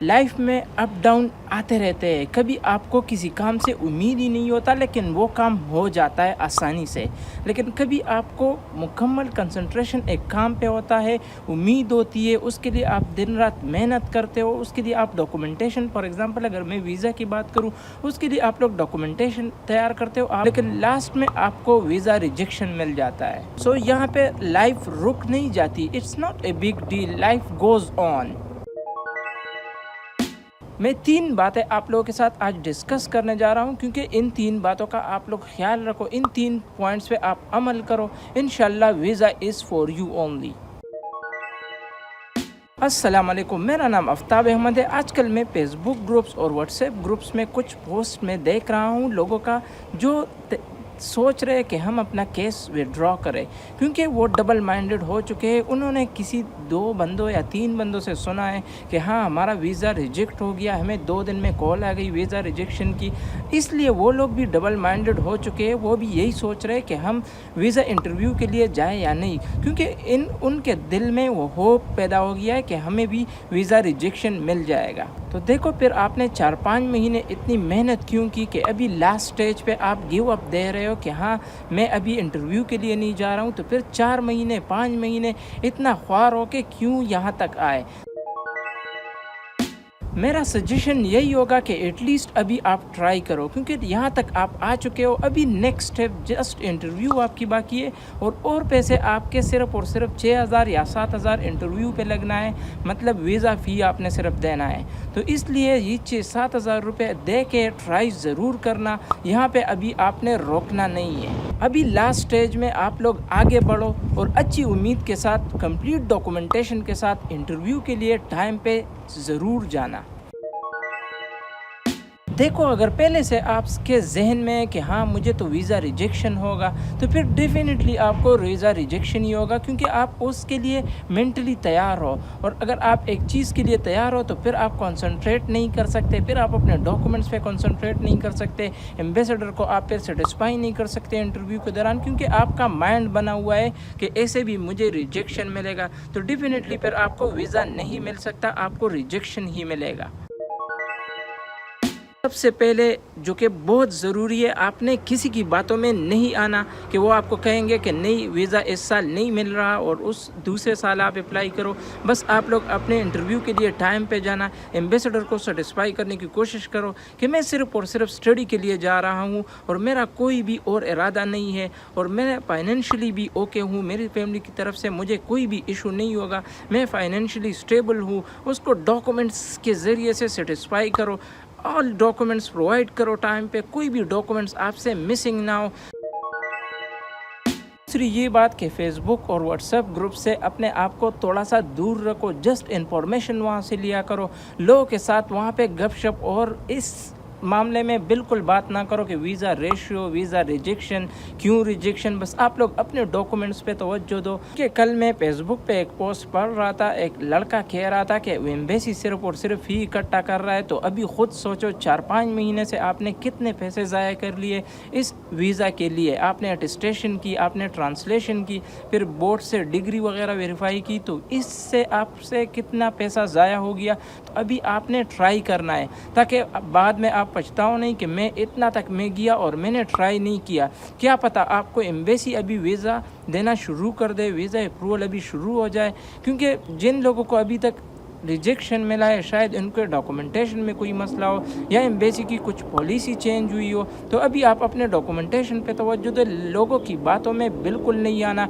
Life में up down आते रहते हैं। कभी आपको किसी काम से उम्मीद ही नहीं होता लेकिन वो काम हो जाता है आसानी से। लेकिन कभी आपको मुकम्मल कंसंट्रेशन एक काम पे होता है, उम्मीद होती है, उसके लिए आप दिन रात मेहनत करते हो, उसके लिए आप डॉक्यूमेंटेशन, फॉर एग्जांपल अगर मैं वीज़ा की बात करूं, उसके लिए आप लोग डॉक्यूमेंटेशन तैयार करते हो लेकिन लास्ट में आपको वीज़ा रिजेक्शन मिल जाता है। सो यहाँ पे लाइफ रुक नहीं जाती। It's not a big deal, life goes on. मैं 3 बातें आप लोगों के साथ आज डिस्कस करने जा रहा हूं, क्योंकि इन 3 बातों का आप लोग ख्याल रखो, इन 3 पॉइंट्स पे आप अमल करो, इंशाल्लाह visa is for you only. अस्सलाम वालेकुम, मेरा नाम आफ्ताब अहमद है। आजकल मैं फेसबुक ग्रुप्स और व्हाट्सएप ग्रुप्स में कुछ पोस्ट में देख रहा हूँ लोगों का जो सोच रहे हैं कि हम अपना केस विड्रॉ करें, क्योंकि वो डबल माइंडेड हो चुके हैं। उन्होंने किसी 2 बंदों या 3 बंदों से सुना है कि हाँ हमारा वीज़ा रिजेक्ट हो गया, हमें 2 दिन में कॉल आ गई वीज़ा रिजेक्शन की, इसलिए वो लोग भी डबल माइंडेड हो चुके हैं। वो भी यही सोच रहे हैं कि हम वीज़ा इंटरव्यू के लिए जाएं या नहीं, क्योंकि उनके दिल में वो होप पैदा हो गया है कि हमें भी वीज़ा रिजेक्शन मिल जाएगा। तो देखो फिर आपने 4-5 महीने इतनी मेहनत क्यों की कि अभी लास्ट स्टेज पे आप गिव अप दे रहे हो कि हाँ मैं अभी इंटरव्यू के लिए नहीं जा रहा हूँ। तो फिर 4 महीने 5 महीने इतना ख्वार हो के क्यों यहाँ तक आए। मेरा सजेशन यही होगा कि एटलीस्ट अभी आप ट्राई करो, क्योंकि यहाँ तक आप आ चुके हो। अभी नेक्स्ट स्टेप जस्ट इंटरव्यू आपकी बाकी है, और पैसे आपके सिर्फ और सिर्फ 6,000 या 7,000 इंटरव्यू पे लगना है, मतलब वीज़ा फ़ी आपने सिर्फ देना है। तो इसलिए ये 6-7,000 रुपये दे के ट्राई ज़रूर करना। यहाँ पे अभी आपने रोकना नहीं है। अभी लास्ट स्टेज में आप लोग आगे बढ़ो और अच्छी उम्मीद के साथ, कंप्लीट डॉक्यूमेंटेशन के साथ इंटरव्यू के लिए टाइम पे ज़रूर जाना। देखो अगर पहले से आपके जहन में है कि हाँ मुझे तो वीज़ा रिजेक्शन होगा, तो फिर डेफिनेटली आपको वीज़ा रिजेक्शन ही होगा, क्योंकि आप उसके लिए मेंटली तैयार हो। और अगर आप एक चीज़ के लिए तैयार हो तो फिर आप कंसंट्रेट नहीं कर सकते, फिर आप अपने डॉक्यूमेंट्स पे कंसंट्रेट नहीं कर सकते, एम्बेसडर को आप फिर सेटिस्फाई नहीं कर सकते इंटरव्यू के दौरान, क्योंकि आपका माइंड बना हुआ है कि ऐसे भी मुझे रिजेक्शन मिलेगा। तो डेफिनेटली फिर आपको वीज़ा नहीं मिल सकता, आपको रिजेक्शन ही मिलेगा। सबसे पहले जो कि बहुत ज़रूरी है, आपने किसी की बातों में नहीं आना कि वो आपको कहेंगे कि नहीं वीज़ा इस साल नहीं मिल रहा और उस दूसरे साल आप अप्लाई करो। बस आप लोग अपने इंटरव्यू के लिए टाइम पे जाना, एम्बेसडर को सेटिस्फाई करने की कोशिश करो कि मैं सिर्फ़ और सिर्फ स्टडी के लिए जा रहा हूँ और मेरा कोई भी और इरादा नहीं है, और मैं फाइनेंशियली भी ओके हूँ, मेरी फैमिली की तरफ से मुझे कोई भी इशू नहीं होगा, मैं फाइनेंशियली स्टेबल हूँ। उसको डॉक्यूमेंट्स के ज़रिए से सेटिस्फाई करो, ऑल डॉक्यूमेंट्स प्रोवाइड करो टाइम पे, कोई भी डॉक्यूमेंट्स आपसे मिसिंग ना हो। दूसरी ये बात कि फेसबुक और व्हाट्सएप ग्रुप से अपने आप को थोड़ा सा दूर रखो, जस्ट इन्फॉर्मेशन वहाँ से लिया करो, लोगों के साथ वहाँ पे गपशप, और इस मामले में बिल्कुल बात ना करो कि वीज़ा रेशियो, वीज़ा रिजेक्शन, क्यों रिजेक्शन। बस आप लोग अपने डॉक्यूमेंट्स पे तवज्जो दो। कि कल मैं फेसबुक पे एक पोस्ट पढ़ रहा था, एक लड़का कह रहा था कि एम्बेसी सिर्फ और सिर्फ फ़ी इकट्ठा कर रहा है। तो अभी ख़ुद सोचो 4-5 महीने से आपने कितने पैसे ज़ाया कर लिए इस वीज़ा के लिए। आपने अटेस्टेशन की, आपने ट्रांसलेशन की, फिर बोर्ड से डिग्री वगैरह वेरीफाई की, तो इससे आपसे कितना पैसा ज़ाया हो गया। तो अभी आपने ट्राई करना है, ताकि बाद में आप पछताओ नहीं कि मैं इतना तक मैं गया और मैंने ट्राई नहीं किया। क्या पता आपको एम्बेसी अभी वीज़ा देना शुरू कर दे, वीज़ा अप्रूवल अभी शुरू हो जाए, क्योंकि जिन लोगों को अभी तक रिजेक्शन मिला है शायद उनके डॉक्यूमेंटेशन में कोई मसला हो या एम्बेसी की कुछ पॉलिसी चेंज हुई हो। तो अभी आप अपने डॉक्यूमेंटेशन पे तवज्जो दो, लोगों की बातों में बिल्कुल नहीं आना।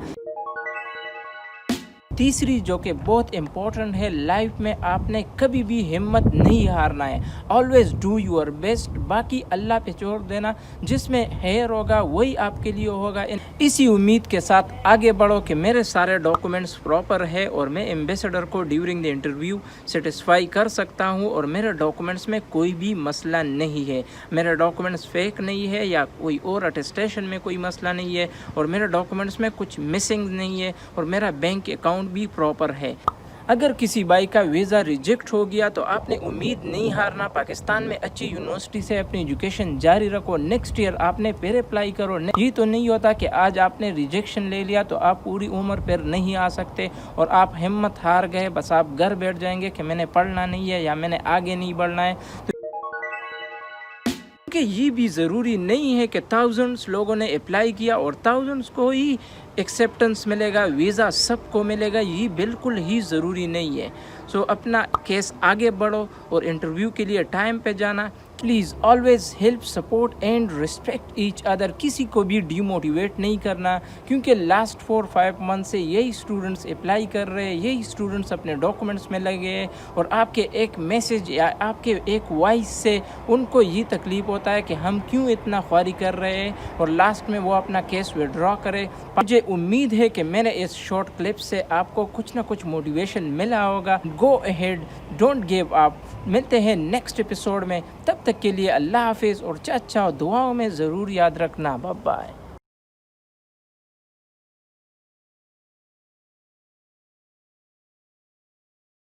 तीसरी जो कि बहुत इम्पोर्टेंट है, लाइफ में आपने कभी भी हिम्मत नहीं हारना है, ऑलवेज डू योर बेस्ट। बाकी अल्लाह पे छोड़ देना, जिसमें खैर होगा वही आपके लिए होगा। इसी उम्मीद के साथ आगे बढ़ो कि मेरे सारे डॉक्यूमेंट्स प्रॉपर है और मैं एम्बेसडर को ड्यूरिंग द इंटरव्यू सेटिस्फाई कर सकता हूँ, और मेरे डॉक्यूमेंट्स में कोई भी मसला नहीं है, मेरे डॉक्यूमेंट्स फेक नहीं है या कोई और अटेस्टेशन में कोई मसला नहीं है, और मेरे डॉक्यूमेंट्स में कुछ मिसिंग नहीं है, और मेरा बैंक अकाउंट भी प्रॉपर है। اگر کسی بھائی کا ویزا ریجیکٹ ہو گیا تو آپ نے امید نہیں ہارنا، پاکستان میں اچھی یونیورسٹی سے اپنی ایجوکیشن جاری رکھو، نیکسٹ ایئر آپ نے پھر اپلائی کرو۔ یہ تو نہیں ہوتا کہ آج آپ نے ریجیکشن لے لیا تو آپ پوری عمر پھر نہیں آ سکتے اور آپ ہمت ہار گئے، بس آپ گھر بیٹھ جائیں گے کہ میں نے پڑھنا نہیں ہے یا میں نے آگے نہیں بڑھنا ہے۔ کہ یہ بھی ضروری نہیں ہے کہ تھاؤزنڈس لوگوں نے اپلائی کیا اور تھاؤزنڈس کو ہی ایکسیپٹنس ملے گا، ویزا سب کو ملے گا، یہ بالکل ہی ضروری نہیں ہے۔ سو اپنا کیس آگے بڑھو اور انٹرویو کے لیے ٹائم پہ جانا۔ Please always help, support and respect each other. کسی کو بھی ڈی موٹیویٹ نہیں کرنا، کیونکہ لاسٹ 4-5 منتھ سے یہی اسٹوڈنٹس اپلائی کر رہے ہیں، یہی اسٹوڈنٹس اپنے ڈاکومنٹس میں لگے ہیں اور آپ کے ایک میسیج یا آپ کے ایک وائس سے ان کو یہ تکلیف ہوتا ہے کہ ہم کیوں اتنا خواری کر رہے ہیں اور لاسٹ میں وہ اپنا کیس وڈرا کرے۔ مجھے امید ہے کہ میں نے اس شارٹ کلپ سے آپ کو کچھ نہ کچھ موٹیویشن ملا ہوگا۔ Go ahead, don't give up. ملتے ہیں نیکسٹ ایپیسوڈ میں، تب تک کے لیے اللہ حافظ اور چاچا دعاؤں میں ضرور یاد رکھنا۔ Bye bye.